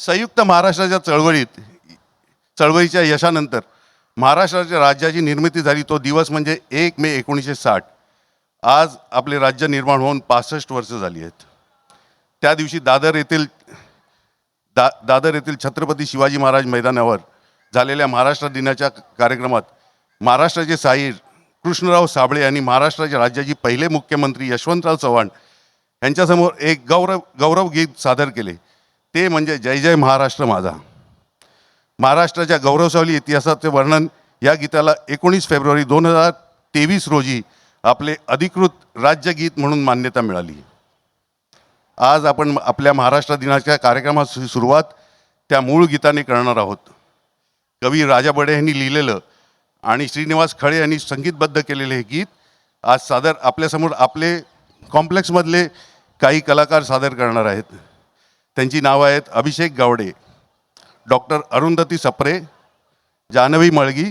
संयुक्त महाराष्ट्राच्या चळवळीच्या यशानंतर महाराष्ट्राच्या राज्याची निर्मिती झाली तो दिवस म्हणजे 1 मे 1960. आज आपले राज्य निर्माण होऊन 65 वर्ष झाली आहेत. त्या दिवशी दादर येथील छत्रपती शिवाजी महाराज मैदानावर झालेल्या महाराष्ट्र दिनाच्या कार्यक्रमात महाराष्ट्राचे शाहीर कृष्णराव साबळे यांनी महाराष्ट्राच्या राज्याचे पहिले मुख्यमंत्री यशवंतराव चव्हाण यांच्यासमोर एक गौरव गीत सादर केले. ते म्हणजे जय जय महाराष्ट्र माझा. महाराष्ट्राच्या गौरवशाली इतिहासाचे वर्णन या गीताला 19 फेब्रुवारी 2023 रोजी आपले अधिकृत राज्यगीत म्हणून मान्यता मिळाली. आज आपण आपल्या महाराष्ट्र दिनाच्या कार्यक्रमाची सुरुवात त्या मूळ गीताने करणार आहोत. कवी राजा बडे यांनी लिहिलेलं आणि श्रीनिवास खळे यांनी संगीतबद्ध केलेले हे गीत आज आपल्यासमोर आपले कॉम्प्लेक्समधले काही कलाकार सादर करणार आहेत. त्यांची नावं आहेत अभिषेक गावडे, डॉक्टर अरुंधती सप्रे, जानवी मळगी,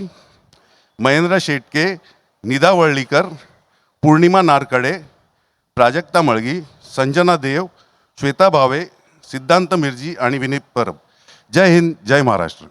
महेंद्र शेटके, निदा वळलीकर, पूर्णिमा नारकडे, प्राजक्ता मळगी, संजना देव, श्वेता भावे, सिद्धांत मिर्जी आणि विनीत परब. जय हिंद, जय महाराष्ट्र.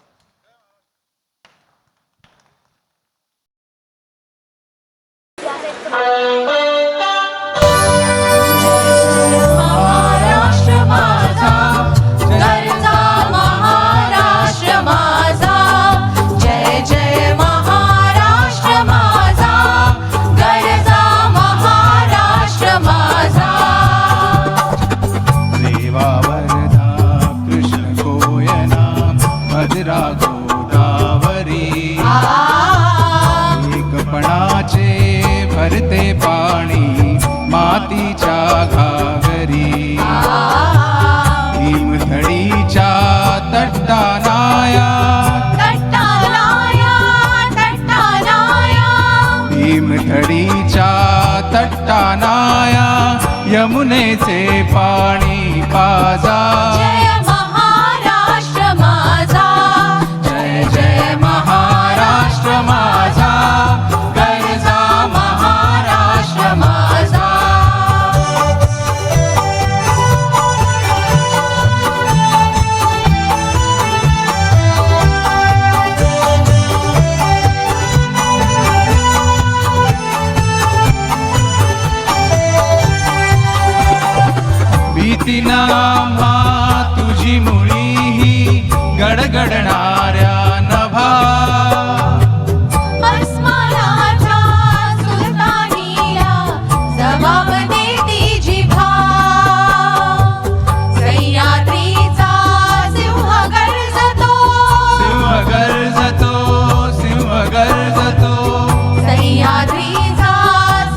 भरते पाणी मातीच्या घागरी, भीमथडीच्या तट्टानाया, भीमथडीच्या तट्टानाया, यमुनेचे पाणी पाजा. जय महाराष्ट्र माझा, जय जय महाराष्ट्र माझा, भीतीनामा तुझी मुळी ही गडगडणाऱ्या नभा, अस्मानाच्या सुलतानीला जबाब देती जिभा. सह्याद्रीचा सिंह गर्जतो, सिंह गर्जतो, सिंह गर्जतो, सह्याद्रीचा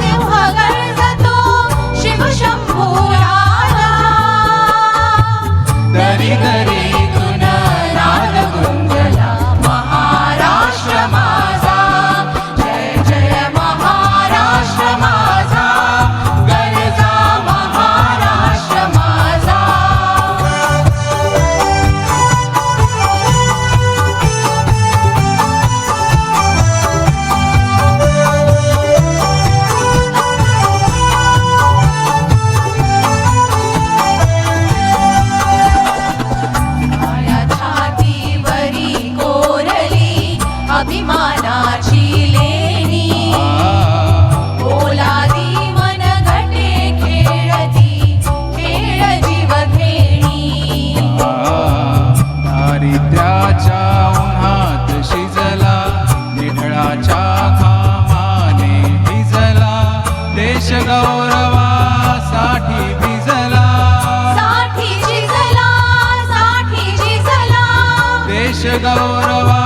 सिंह गर्जतो, शिवशंभू दरी दरीतून नाद गुंजला. महाराष्ट्र माझा, जय जय महाराष्ट्र माझा, गरजा महाराष्ट्र माझा. अभिमानाची लेणी, ओलादी मन घटे खेळती, खेळ जीव घेणी. दारिद्र्याच्या उन्हात शिजला, निढळाच्या घामाने भिजला, देश गौरवासाठी भिजला, साठी झिजला, साठी झिजला, देश गौरवा